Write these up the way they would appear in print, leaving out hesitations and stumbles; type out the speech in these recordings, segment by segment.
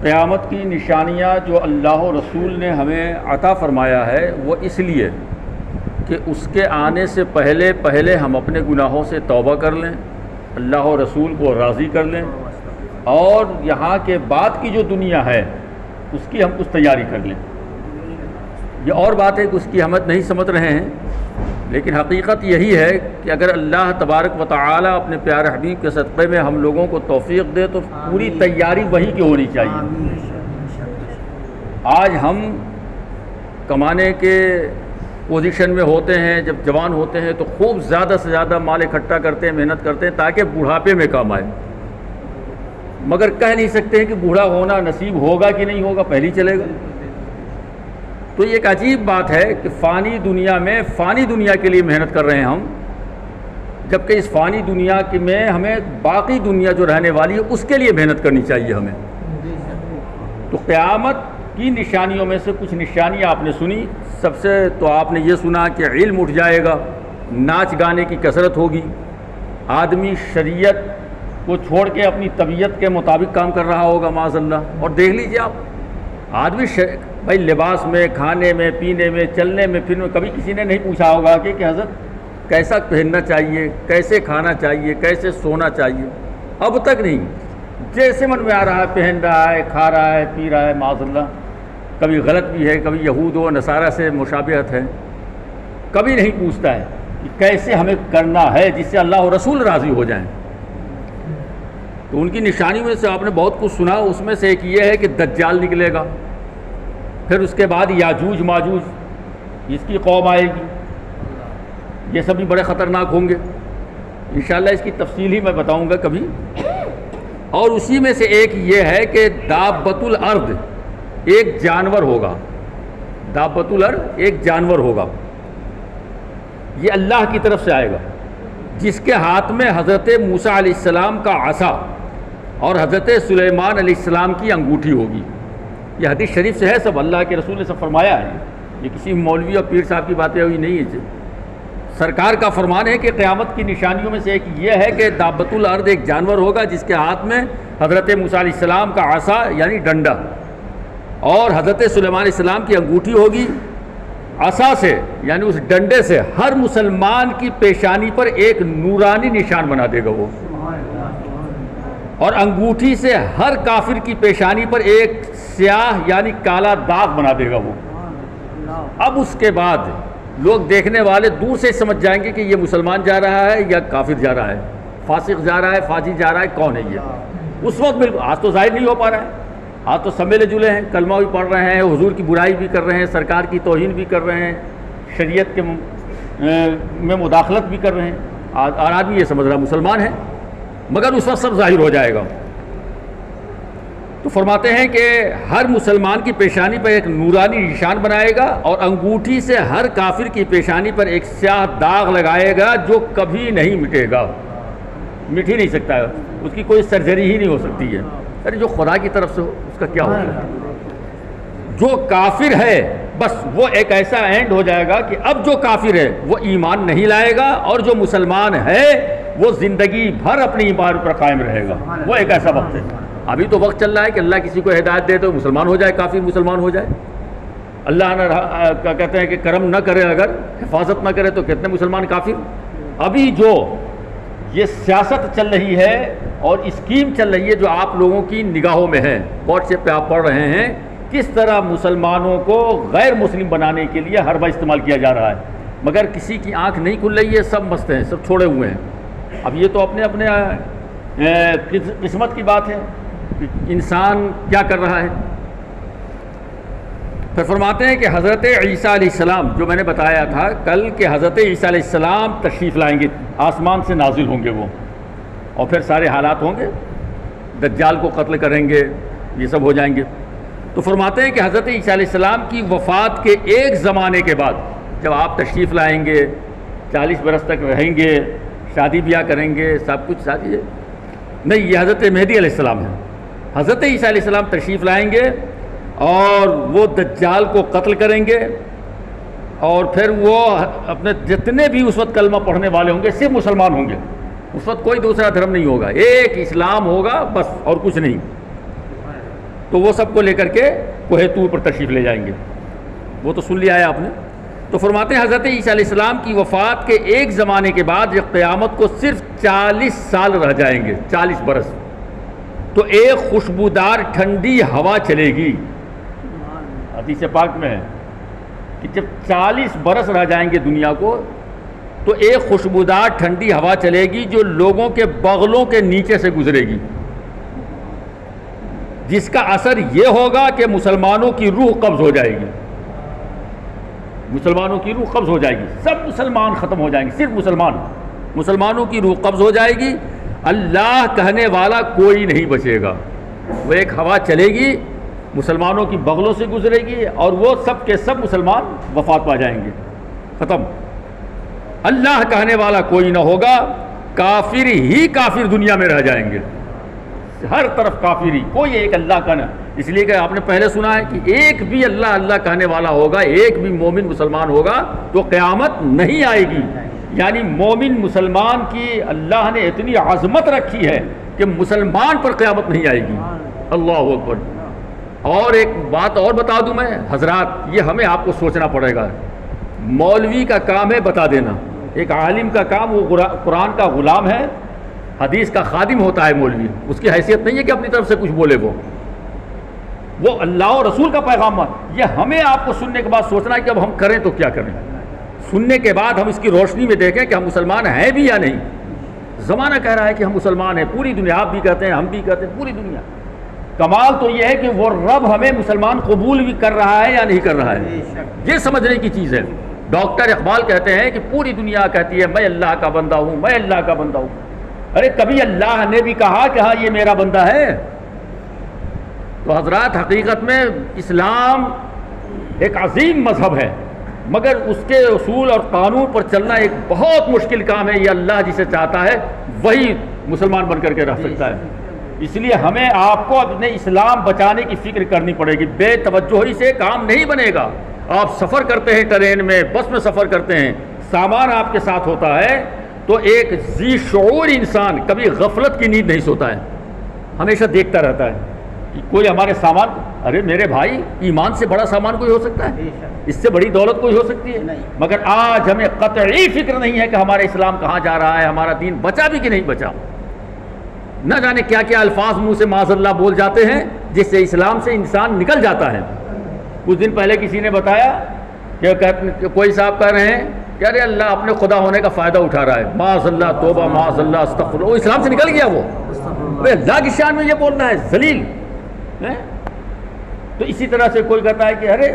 قیامت کی نشانیاں جو اللہ و رسول نے ہمیں عطا فرمایا ہے وہ اس لیے کہ اس کے آنے سے پہلے پہلے ہم اپنے گناہوں سے توبہ کر لیں، اللہ و رسول کو راضی کر لیں، اور یہاں کے بعد کی جو دنیا ہے اس کی ہم کچھ تیاری کر لیں۔ یہ اور بات ہے کہ اس کی اہمیت نہیں سمجھ رہے ہیں، لیکن حقیقت یہی ہے کہ اگر اللہ تبارک و تعالی اپنے پیارے حبیب کے صدقے میں ہم لوگوں کو توفیق دے تو پوری تیاری وہی کی ہونی چاہیے۔ آج ہم کمانے کے پوزیشن میں ہوتے ہیں، جب جوان ہوتے ہیں تو خوب زیادہ سے زیادہ مال اکٹھا کرتے ہیں، محنت کرتے ہیں تاکہ بڑھاپے میں کام آئے، مگر کہہ نہیں سکتے ہیں کہ بوڑھا ہونا نصیب ہوگا کہ نہیں ہوگا، پہلے ہی چلے گا۔ تو یہ ایک عجیب بات ہے کہ فانی دنیا میں فانی دنیا کے لیے محنت کر رہے ہیں ہم، جبکہ اس فانی دنیا میں ہمیں باقی دنیا جو رہنے والی ہے اس کے لیے محنت کرنی چاہیے ہمیں۔ تو قیامت کی نشانیوں میں سے کچھ نشانیاں آپ نے سنی۔ سب سے تو آپ نے یہ سنا کہ علم اٹھ جائے گا، ناچ گانے کی کثرت ہوگی، آدمی شریعت کو چھوڑ کے اپنی طبیعت کے مطابق کام کر رہا ہوگا معاذ اللہ۔ اور دیکھ لیجیے آپ، آدمی بھائی لباس میں، کھانے میں، پینے میں، چلنے میں، پھرنے میں کبھی کسی نے نہیں پوچھا ہوگا کہ حضرت کیسا پہننا چاہیے، کیسے کھانا چاہیے، کیسے سونا چاہیے، اب تک نہیں، جیسے من میں آ رہا ہے پہن رہا ہے، کھا رہا ہے، پی رہا ہے معاذ اللہ۔ کبھی غلط بھی ہے، کبھی یہود و نصارہ سے مشابہت ہے، کبھی نہیں پوچھتا ہے کہ کیسے ہمیں کرنا ہے جس سے اللہ و رسول راضی ہو جائیں۔ تو ان کی نشانی میں سے آپ نے بہت کچھ سنا، اس میں سے ایک یہ ہے کہ دجال نکلے گا، پھر اس کے بعد یاجوج ماجوج اس کی قوم آئے گی، یہ سب بھی بڑے خطرناک ہوں گے، انشاءاللہ اس کی تفصیل ہی میں بتاؤں گا کبھی۔ اور اسی میں سے ایک یہ ہے کہ دابۃ الارض ایک جانور ہوگا، دابۃ الارض ایک جانور ہوگا، یہ اللہ کی طرف سے آئے گا، جس کے ہاتھ میں حضرت موسیٰ علیہ السلام کا عصا اور حضرت سلیمان علیہ السلام کی انگوٹھی ہوگی۔ یہ حدیث شریف سے ہے، سب اللہ کے رسول نے سب فرمایا ہے، یہ کسی مولوی اور پیر صاحب کی باتیں ہوئی نہیں ہے۔ سرکار کا فرمان ہے کہ قیامت کی نشانیوں میں سے ایک یہ ہے کہ دابۃ الارض ایک جانور ہوگا جس کے ہاتھ میں حضرت موسیٰ علیہ السلام کا عصا یعنی ڈنڈا اور حضرت سلیمان علیہ السلام کی انگوٹھی ہوگی۔ عصا سے یعنی اس ڈنڈے سے ہر مسلمان کی پیشانی پر ایک نورانی نشان بنا دے گا وہ، اور انگوٹھی سے ہر کافر کی پیشانی پر ایک سیاہ یعنی کالا داغ بنا دے گا وہ۔ اب اس کے بعد لوگ دیکھنے والے دور سے سمجھ جائیں گے کہ یہ مسلمان جا رہا ہے یا کافر جا رہا ہے، فاسق جا رہا ہے، فاجر جا رہا ہے، کون ہے یہ؟ اس وقت بالکل، آج تو ظاہر نہیں ہو پا رہا ہے، آج تو سب ملے جلے ہیں، کلمہ بھی پڑھ رہے ہیں، حضور کی برائی بھی کر رہے ہیں، سرکار کی توہین بھی کر رہے ہیں، شریعت کے میں مداخلت بھی کر رہے ہیں، اور آدمی یہ سمجھ رہا ہے مسلمان ہے، مگر اس وقت سب ظاہر ہو جائے گا۔ تو فرماتے ہیں کہ ہر مسلمان کی پیشانی پر ایک نورانی نشان بنائے گا اور انگوٹھی سے ہر کافر کی پیشانی پر ایک سیاہ داغ لگائے گا جو کبھی نہیں مٹے گا، مٹ ہی نہیں سکتا ہے، اس کی کوئی سرجری ہی نہیں ہو سکتی ہے۔ ارے جو خدا کی طرف سے ہو اس کا کیا ہوگا؟ جو کافر ہے بس وہ ایک ایسا اینڈ ہو جائے گا کہ اب جو کافر ہے وہ ایمان نہیں لائے گا، اور جو مسلمان ہے وہ زندگی بھر اپنی ایمان پر قائم رہے گا۔ وہ ایک ایسا وقت ہے، ابھی تو وقت چل رہا ہے کہ اللہ کسی کو ہدایت دے تو مسلمان ہو جائے، کافر مسلمان ہو جائے۔ اللہ نہ کہتے ہیں کہ کرم نہ کرے، اگر حفاظت نہ کرے تو کتنے مسلمان کافر۔ ابھی جو یہ سیاست چل رہی ہے اور اسکیم چل رہی ہے جو آپ لوگوں کی نگاہوں میں ہے، واٹس ایپ پہ آپ پڑھ رہے ہیں، کس طرح مسلمانوں کو غیر مسلم بنانے کے لیے حربہ استعمال کیا جا رہا ہے، مگر کسی کی آنکھ نہیں کھل رہی ہے، سب مست ہیں، سب چھوڑے ہوئے ہیں۔ اب یہ تو اپنے اپنے قسمت کی بات ہے، انسان کیا کر رہا ہے۔ پھر فرماتے ہیں کہ حضرت عیسیٰ علیہ السلام، جو میں نے بتایا تھا کل کہ حضرت عیسیٰ علیہ السلام تشریف لائیں گے، آسمان سے نازل ہوں گے وہ، اور پھر سارے حالات ہوں گے، دجال کو قتل کریں گے، یہ سب ہو جائیں گے۔ تو فرماتے ہیں کہ حضرت عیسیٰ علیہ السلام کی وفات کے ایک زمانے کے بعد جب آپ تشریف لائیں گے، 40 برس تک رہیں گے، شادی بیاہ کریں گے، سب کچھ شادی ہے نہیں، یہ حضرت مہدی علیہ السلام ہے۔ حضرت عیسیٰ علیہ السلام تشریف لائیں گے اور وہ دجال کو قتل کریں گے، اور پھر وہ اپنے جتنے بھی اس وقت کلمہ پڑھنے والے ہوں گے صرف مسلمان ہوں گے، اس وقت کوئی دوسرا دھرم نہیں ہوگا، ایک اسلام ہوگا بس، اور کچھ نہیں۔ تو وہ سب کو لے کر کے کوہ طور پر تشریف لے جائیں گے. وہ تو سن لیا ہے آپ نے. تو فرماتے ہیں حضرت عیسیٰ علیہ السلام کی وفات کے ایک زمانے کے بعد جب قیامت کو صرف 40 سال رہ جائیں گے, 40 برس, تو ایک خوشبودار ٹھنڈی ہوا چلے گی. حدیث پاک میں ہے کہ جب 40 برس رہ جائیں گے دنیا کو تو ایک خوشبودار ٹھنڈی ہوا چلے گی جو لوگوں کے بغلوں کے نیچے سے گزرے گی, جس کا اثر یہ ہوگا کہ مسلمانوں کی روح قبض ہو جائے گی. مسلمانوں کی روح قبض ہو جائے گی, سب مسلمان ختم ہو جائیں گے, صرف مسلمانوں کی روح قبض ہو جائے گی. اللہ کہنے والا کوئی نہیں بچے گا. وہ ایک ہوا چلے گی, مسلمانوں کی بغلوں سے گزرے گی, اور وہ سب کے سب مسلمان وفات پا جائیں گے, ختم. اللہ کہنے والا کوئی نہ ہوگا, کافر ہی کافر دنیا میں رہ جائیں گے, ہر طرف کافر ہی, کوئی ایک اللہ کا نہ. اس لیے کہ آپ نے پہلے سنا ہے کہ ایک بھی اللہ کہنے والا ہوگا, ایک بھی مومن مسلمان ہوگا تو قیامت نہیں آئے گی. یعنی مومن مسلمان کی اللہ نے اتنی عظمت رکھی ہے کہ مسلمان پر قیامت نہیں آئے گی. اللہ اکبر. اور ایک بات اور بتا دوں میں حضرات, یہ ہمیں آپ کو سوچنا پڑے گا. مولوی کا کام ہے بتا دینا, ایک عالم کا کام, وہ قرآن کا غلام ہے, حدیث کا خادم ہوتا ہے مولوی. اس کی حیثیت نہیں ہے کہ اپنی طرف سے کچھ بولے, وہ اللہ اور رسول کا پیغام. یہ ہمیں آپ کو سننے کے بعد سوچنا ہے کہ اب ہم کریں تو کیا کریں. سننے کے بعد ہم اس کی روشنی میں دیکھیں کہ ہم مسلمان ہیں بھی یا نہیں. زمانہ کہہ رہا ہے کہ ہم مسلمان ہیں, پوری دنیا, آپ بھی کہتے ہیں, ہم بھی کہتے ہیں, پوری دنیا. کمال تو یہ ہے کہ وہ رب ہمیں مسلمان قبول بھی کر رہا ہے یا نہیں کر رہا ہے, یہ سمجھنے کی چیز ہے. ڈاکٹر اقبال کہتے ہیں کہ پوری دنیا کہتی ہے میں اللہ کا بندہ ہوں, میں اللہ کا بندہ ہوں. ارے کبھی اللہ نے بھی کہا کہ ہاں یہ میرا بندہ ہے؟ تو حضرات حقیقت میں اسلام ایک عظیم مذہب ہے, مگر اس کے اصول اور قانون پر چلنا ایک بہت مشکل کام ہے. یہ اللہ جسے چاہتا ہے وہی مسلمان بن کر کے رہ سکتا ہے. اس لیے ہمیں آپ کو اپنے اسلام بچانے کی فکر کرنی پڑے گی. بے توجہی سے کام نہیں بنے گا. آپ سفر کرتے ہیں, ٹرین میں, بس میں سفر کرتے ہیں, سامان آپ کے ساتھ ہوتا ہے, تو ایک ذی شعور انسان کبھی غفلت کی نیند نہیں سوتا ہے, ہمیشہ دیکھتا رہتا ہے کہ کوئی ہمارے سامان, ارے میرے بھائی ایمان سے بڑا سامان کوئی ہو سکتا ہے, اس سے بڑی دولت کوئی ہو سکتی ہے. مگر آج ہمیں قطعی فکر نہیں ہے کہ ہمارا اسلام کہاں جا رہا ہے, ہمارا دین بچا بھی کہ نہیں بچا. نہ جانے کیا کیا الفاظ منہ سے معاذ اللہ بول جاتے ہیں جس سے اسلام سے انسان نکل جاتا ہے. کچھ دن پہلے کسی نے بتایا کہ کوئی صاحب کہہ رہے ہیں کہ ارے اللہ اپنے خدا ہونے کا فائدہ اٹھا رہا ہے, معاذ اللہ, توبہ, معاذ اللہ, استغفر. وہ اسلام سے نکل گیا. وہ اللہ کی شان میں یہ بولنا ہے, ذلیل. تو اسی طرح سے کوئی کہتا ہے کہ ارے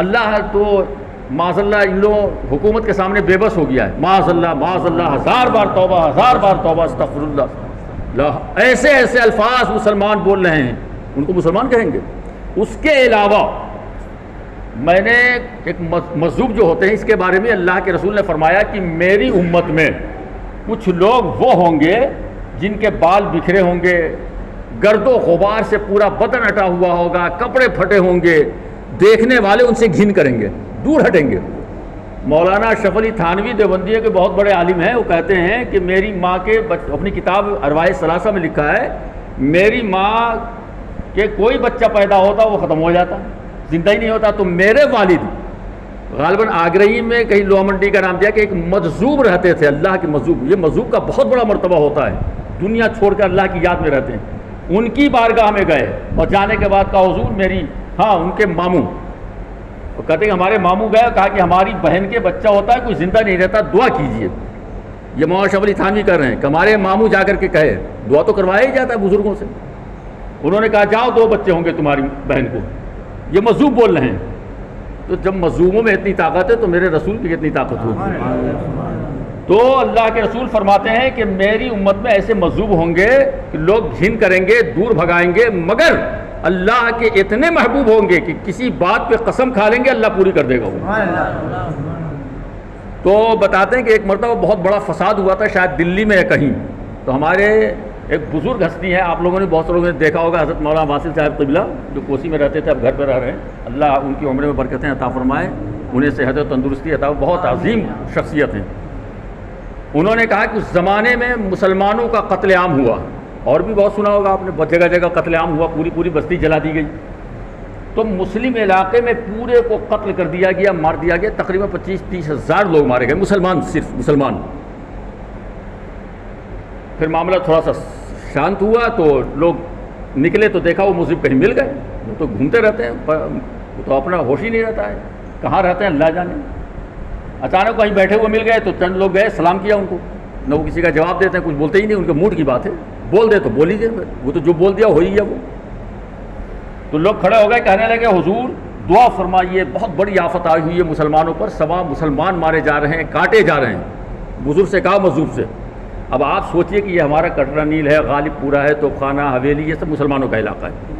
اللہ تو معاذ اللہ ان لوگ حکومت کے سامنے بے بس ہو گیا ہے, معاذ اللہ, معاذ اللہ, 1000 بار توبہ, 1000 بار توبہ, استغفر اللہ. ایسے ایسے الفاظ مسلمان بول رہے ہیں, ان کو مسلمان کہیں گے؟ اس کے علاوہ میں نے ایک مذہب جو ہوتے ہیں اس کے بارے میں اللہ کے رسول نے فرمایا کہ میری امت میں کچھ لوگ وہ ہوں گے جن کے بال بکھرے ہوں گے, گرد و غبار سے پورا بدن ہٹا ہوا ہوگا, کپڑے پھٹے ہوں گے, دیکھنے والے ان سے گھن کریں گے, دور ہٹیں گے. مولانا اشرف علی تھانوی دیوبندیہ کے بہت بڑے عالم ہیں, وہ کہتے ہیں کہ میری ماں کے اپنی کتاب ارواح ثلاثہ میں لکھا ہے, میری ماں کے کوئی بچہ پیدا ہوتا وہ ختم ہو جاتا, زندہ ہی نہیں ہوتا. تو میرے والد غالباً آگرہی میں کہیں لوہ منڈی کا نام دیا کہ ایک مجذوب رہتے تھے, اللہ کے مجذوب. یہ مجذوب کا بہت بڑا مرتبہ ہوتا ہے, دنیا چھوڑ کر اللہ کی یاد میں رہتے ہیں. ان کی بارگاہ میں گئے اور جانے کے بعد کہا حضور میری, ہاں ان کے ماموں, وہ کہتے ہیں ہمارے ماموں گئے, کہا کہ ہماری بہن کے بچہ ہوتا ہے کوئی زندہ نہیں رہتا, دعا کیجیے. یہ مولانا اشرف علی تھانوی کر رہے ہیں کہ ہمارے ماموں جا کر کے کہے, دعا تو کروایا ہی جاتا ہے بزرگوں سے. انہوں نے کہا جاؤ 2 بچے ہوں گے تمہاری بہن کو. یہ مذہوب بول رہے ہیں. تو جب مذہوبوں میں اتنی طاقت ہے تو میرے رسول کی کتنی طاقت ہوگی. تو اللہ کے رسول فرماتے ہیں کہ میری امت میں ایسے مذہوب ہوں گے کہ لوگ گھن کریں گے, دور بھگائیں گے, مگر اللہ کے اتنے محبوب ہوں گے کہ کسی بات پہ قسم کھا لیں گے اللہ پوری کر دے گا. تو بتاتے ہیں کہ ایک مرتبہ بہت بڑا فساد ہوا تھا, شاید دلی میں کہیں. تو ہمارے ایک بزرگ ہستی ہے, آپ لوگوں نے بہت سے لوگوں نے دیکھا ہوگا, حضرت مولانا واصل صاحب قبلہ, جو کوسی میں رہتے تھے, اب گھر پہ رہ رہے ہیں. اللہ ان کی عمر میں برکتیں عطا فرمائے, انہیں صحت و تندرستی عطا, بہت عظیم شخصیت ہیں. انہوں نے کہا کہ اس زمانے میں مسلمانوں کا قتل عام ہوا, اور بھی بہت سنا ہوگا آپ نے، بہت جگہ جگہ قتل عام ہوا، پوری پوری بستی جلا دی گئی. تو مسلم علاقے میں پورے کو قتل کر دیا گیا، مار دیا گیا، تقریباً 25-30 ہزار لوگ مارے گئے، مسلمان، صرف مسلمان. پھر معاملہ تھوڑا سا شانت ہوا تو لوگ نکلے تو دیکھا وہ مذہب کہیں مل گئے. وہ تو گھومتے رہتے ہیں، وہ تو اپنا ہوش ہی نہیں رہتا ہے، کہاں رہتے ہیں اللہ جانے. اچانک کہیں بیٹھے ہوئے مل گئے تو چند لوگ گئے، سلام کیا ان کو. نہ وہ کسی کا جواب دیتے ہیں، کچھ بولتے ہی نہیں، ان کے موڈ کی بات ہے، بول دے تو بول ہی دے، وہ تو جو بول دیا ہو ہی ہے وہ. تو لوگ کھڑے ہو گئے، کہنے لگے حضور دعا فرمائیے، بہت بڑی آفت آئی ہوئی ہے مسلمانوں پر، سوا مسلمان مارے جا رہے ہیں، کاٹے جا رہے ہیں. بزرگ سے کہا مذہب سے. اب آپ سوچئے کہ یہ ہمارا کٹرا نیل ہے، غالب پورا ہے، توپ خانہ، حویلی، یہ سب مسلمانوں کا علاقہ ہے.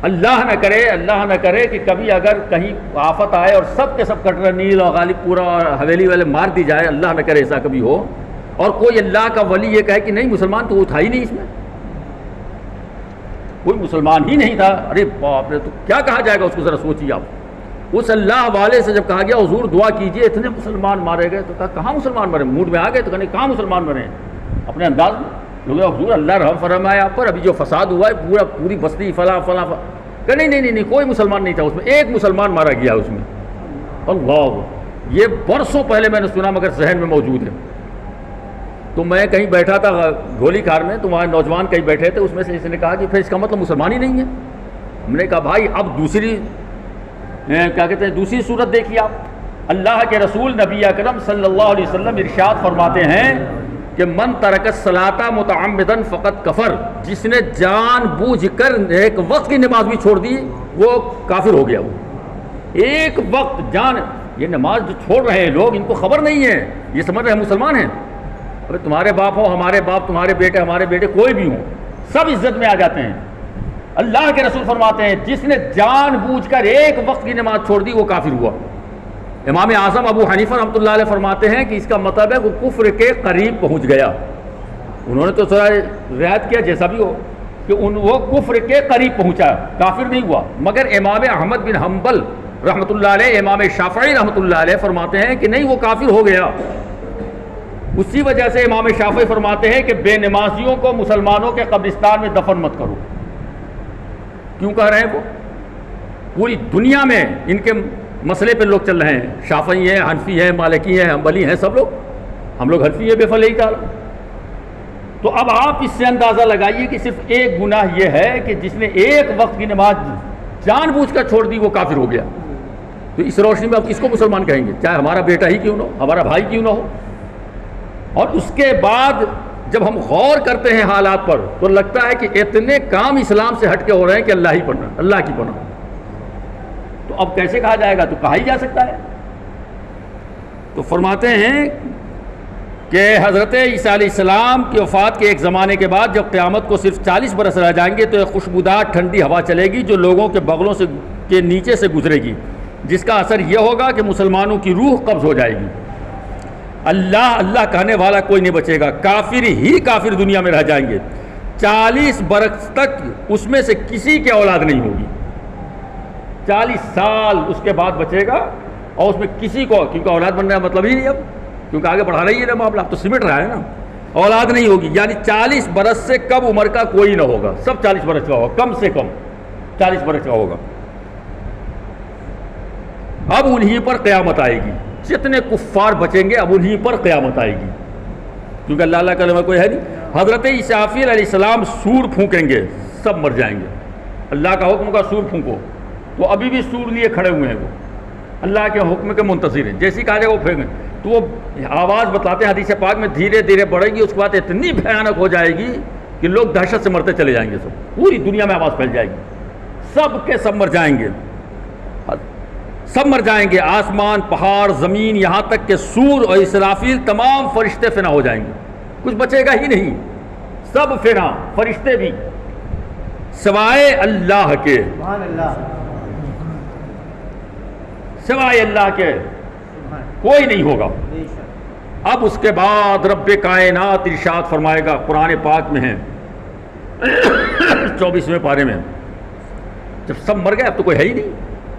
اللہ نہ کرے کہ کبھی اگر کہیں آفت آئے اور سب کے سب کٹرا نیل اور غالب پورا اور حویلی والے مار دی جائے، اللہ نہ کرے ایسا کبھی ہو، اور کوئی اللہ کا ولی یہ کہے کہ نہیں مسلمان تو وہ تھا ہی نہیں، اس میں کوئی مسلمان ہی نہیں تھا. ارے باپ رے، تو کیا کہا جائے گا اس کو، ذرا سوچیے آپ. اس اللہ والے سے جب کہا گیا حضور دعا کیجئے، اتنے مسلمان مارے گئے، تو کہا کہاں مسلمان مرے، موڈ میں آ گئے تو کہنے کہاں مسلمان مرے. اپنے انداز میں لوگ حضور اللہ رحم فرمائے آپ پر، ابھی جو فساد ہوا ہے پوری بستی فلاں فلاں، کہ نہیں کوئی مسلمان نہیں تھا اس میں، ایک مسلمان مارا گیا اس میں. اللہ، یہ برسوں پہلے میں نے سنا مگر ذہن میں موجود ہے. تو میں کہیں بیٹھا تھا گھولی کار میں، تو وہاں نوجوان کہیں بیٹھے تھے، اس میں سے اس نے کہا کہ پھر اس کا مطلب مسلمان ہی نہیں ہے. ہم نے کہا بھائی اب دوسری کیا کہتے ہیں دوسری صورت دیکھیے آپ. اللہ کے رسول نبی اکرم صلی اللہ علیہ وسلم ارشاد فرماتے ہیں کہ من ترک الصلاۃ متعمدا فقط کفر، جس نے جان بوجھ کر ایک وقت کی نماز بھی چھوڑ دی وہ کافر ہو گیا. وہ ایک وقت یہ نماز جو چھوڑ رہے ہیں لوگ، ان کو خبر نہیں ہے، یہ سمجھ رہے ہیں مسلمان ہیں. ابھی تمہارے باپ ہو، ہمارے باپ، تمہارے بیٹے، ہمارے بیٹے، کوئی بھی ہوں، سب عزت میں آ جاتے ہیں. اللہ کے رسول فرماتے ہیں جس نے جان بوجھ کر ایک وقت کی نماز چھوڑ دی وہ کافر ہوا. امام اعظم ابو حنیفہ رحمۃ اللہ علیہ فرماتے ہیں کہ اس کا مطلب ہے وہ کفر کے قریب پہنچ گیا. انہوں نے تو تھوڑا رعایت کیا جیسا بھی ہو کہ وہ کفر کے قریب پہنچا، کافر نہیں ہوا. مگر امام احمد بن حنبل رحمۃ اللہ علیہ، امام شافعی رحمۃ اللہ علیہ فرماتے ہیں کہ نہیں وہ کافر ہو گیا. اسی وجہ سے امام شافعی فرماتے ہیں کہ بے نمازیوں کو مسلمانوں کے قبرستان میں دفن مت کرو. کیوں کہہ رہے ہیں وہ؟ پوری دنیا میں ان کے مسئلے پہ لوگ چل رہے ہیں، شافعی ہیں، حنفی ہیں، مالکی ہیں، حنبلی ہیں، سب لوگ. ہم لوگ حنفی ہیں بے فلحی تعالی. تو اب آپ اس سے اندازہ لگائیے کہ صرف ایک گناہ یہ ہے کہ جس نے ایک وقت کی نماز جان بوجھ کر چھوڑ دی وہ کافر ہو گیا. تو اس روشنی میں آپ کس کو مسلمان کہیں گے، چاہے ہمارا بیٹا ہی کیوں نہ ہو، ہمارا بھائی کیوں نہ ہو. اور اس کے بعد جب ہم غور کرتے ہیں حالات پر تو لگتا ہے کہ اتنے کام اسلام سے ہٹ کے ہو رہے ہیں کہ اللہ ہی پڑھنا، اللہ کی پڑھنا. تو اب کیسے کہا جائے گا، تو کہا ہی جا سکتا ہے. تو فرماتے ہیں کہ حضرت عیسیٰ علیہ السلام کی وفات کے ایک زمانے کے بعد جب قیامت کو صرف 40 برس رہ جائیں گے تو ایک خوشبودار ٹھنڈی ہوا چلے گی جو لوگوں کے بغلوں سے کے نیچے سے گزرے گی، جس کا اثر یہ ہوگا کہ مسلمانوں کی روح قبض ہو جائے گی. اللہ اللہ کہنے والا کوئی نہیں بچے گا، کافر ہی کافر دنیا میں رہ جائیں گے. 40 برس تک اس میں سے کسی کی اولاد نہیں ہوگی. 40 سال اس کے بعد بچے گا اور اس میں کسی کو، کیونکہ اولاد بننے کا مطلب ہی نہیں اب، کیونکہ آگے بڑھا رہی ہے نا معاملہ، اب تو سمٹ رہا ہے نا، اولاد نہیں ہوگی. یعنی 40 برس سے کم عمر کا کوئی نہ ہوگا، سب 40 برس کا ہوگا، کم سے کم 40 برس کا ہوگا. اب انہی پر قیامت آئے گی، جتنے کفار بچیں گے اب انہی پر قیامت آئے گی، کیونکہ اللہ کا علم کوئی ہے نہیں. حضرت اسرافیل علیہ السلام سور پھونکیں گے، سب مر جائیں گے. اللہ کا حکم کا سور پھونکو، تو ابھی بھی سور لیے کھڑے ہوئے ہیں، وہ اللہ کے حکم کے منتظر ہیں. جیسی کہا جائے وہ پھینکیں تو وہ آواز بتاتے ہیں حدیث پاک میں دھیرے دھیرے بڑھے گی، اس کے بعد اتنی بھیانک ہو جائے گی کہ لوگ دہشت سے مرتے چلے جائیں گے. سب پوری دنیا میں آواز پھیل جائے گی، سب کے سب مر جائیں گے، سب مر جائیں گے. آسمان، پہاڑ، زمین، یہاں تک کہ سور اور اسرافیل تمام فرشتے فنا ہو جائیں گے، کچھ بچے گا ہی نہیں، سب فنا، فرشتے بھی، سوائے اللہ کے، سوائے اللہ کے کوئی نہیں ہوگا. اب اس کے بعد رب کائنات ارشاد فرمائے گا، قرآن پاک میں ہے 24ویں پارے میں، جب سب مر گئے اب تو کوئی ہے ہی نہیں،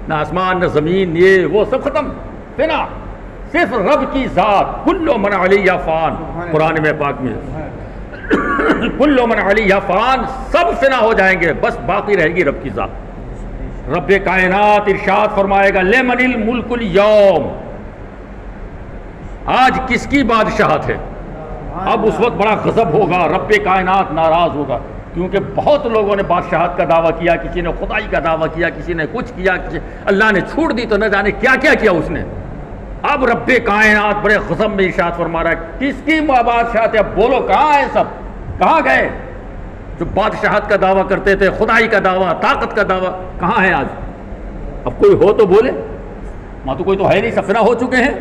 نہ آسمان نہ زمین، یہ وہ سب ختم، فنا، صرف رب کی ذات، کل من علیہ فان، قرآن میں پاک میں کل من علیہا فان، سب فنا ہو جائیں گے، بس باقی رہے گی رب کی ذات۔ رب کائنات ارشاد فرمائے گا لمن الملک اليوم، آج کس کی بادشاہت ہے؟ اب اس وقت بڑا غضب ہوگا، رب کائنات ناراض ہوگا، کیونکہ بہت لوگوں نے بادشاہت کا دعویٰ کیا، کسی نے خدائی کا دعویٰ کیا، کسی نے کچھ کیا، اللہ نے چھوٹ دی تو نہ جانے کیا کیا کیا اس نے۔ اب رب کائنات بڑے غضب میں ارشاد فرما رہا ہے کس کی بادشاہت ہے؟ اب بولو کہاں ہے سب، کہاں گئے جو بادشاہت کا دعویٰ کرتے تھے، خدائی کا دعویٰ، طاقت کا دعویٰ، کہاں ہے آج؟ اب کوئی ہو تو بولے، وہاں تو کوئی تو ہے نہیں، سب فنا ہو چکے ہیں۔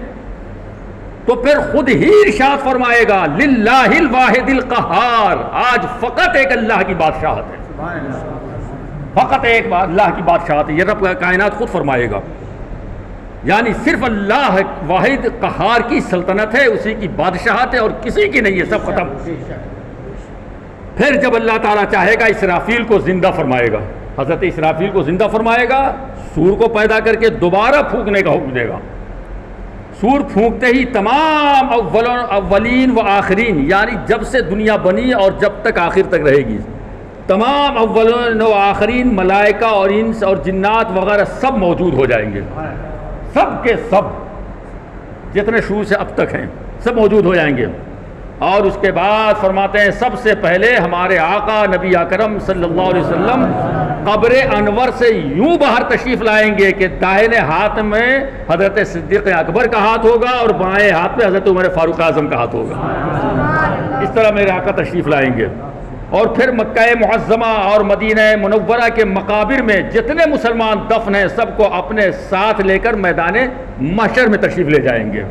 تو پھر خود ہی ارشاد فرمائے گا للہ الواحد القہار، آج فقط ایک اللہ کی بادشاہت ہے، فقط ایک اللہ کی بادشاہت ہے، یہ رب کائنات خود فرمائے گا۔ یعنی صرف اللہ واحد قہار کی سلطنت ہے، اسی کی بادشاہت ہے اور کسی کی نہیں ہے، سب ختم۔ پھر جب اللہ تعالیٰ چاہے گا اسرافیل کو زندہ فرمائے گا، حضرت اسرافیل کو زندہ فرمائے گا، سور کو پیدا کر کے دوبارہ پھونکنے کا حکم دے گا۔ سور پھونکتے ہی تمام اولین و آخرین، یعنی جب سے دنیا بنی اور جب تک آخر تک رہے گی، تمام اولین و آخرین ملائکہ اور انس اور جنات وغیرہ سب موجود ہو جائیں گے، سب کے سب جتنے شروع سے اب تک ہیں سب موجود ہو جائیں گے۔ اور اس کے بعد فرماتے ہیں سب سے پہلے ہمارے آقا نبی اکرم صلی اللہ علیہ وسلم قبر انور سے یوں باہر تشریف لائیں گے کہ دائنے ہاتھ میں حضرت صدیق اکبر کا ہاتھ ہوگا اور بائیں ہاتھ میں حضرت عمر فاروق اعظم کا ہاتھ ہوگا۔ اس طرح میرے آقا تشریف لائیں گے، اور پھر مکہ معظمہ اور مدینہ منورہ کے مقابر میں جتنے مسلمان دفن ہیں سب کو اپنے ساتھ لے کر میدان محشر میں تشریف لے جائیں گے۔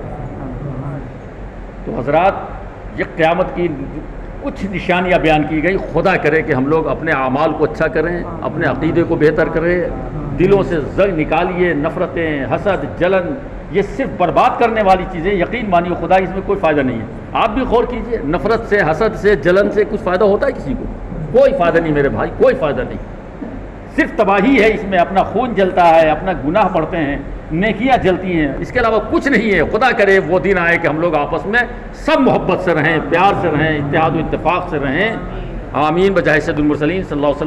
تو حضرات یہ قیامت کی کچھ نشانیاں بیان کی گئی، خدا کرے کہ ہم لوگ اپنے اعمال کو اچھا کریں، اپنے عقیدے کو بہتر کریں، دلوں سے زنگ نکالیے، نفرتیں، حسد، جلن، یہ صرف برباد کرنے والی چیزیں، یقین مانیے خدا اس میں کوئی فائدہ نہیں ہے۔ آپ بھی غور کیجئے، نفرت سے، حسد سے، جلن سے کچھ فائدہ ہوتا ہے کسی کو؟ کوئی فائدہ نہیں میرے بھائی، کوئی فائدہ نہیں، صرف تباہی ہے اس میں، اپنا خون جلتا ہے، اپنا گناہ بڑھتے ہیں، نیکیاں جلتی ہیں، اس کے علاوہ کچھ نہیں ہے۔ خدا کرے وہ دن آئے کہ ہم لوگ آپس میں سب محبت سے رہیں، پیار سے رہیں، اتحاد و اتفاق سے رہیں۔ آمین بجاہ سید المرسلین صلی اللہ علیہ وسلم۔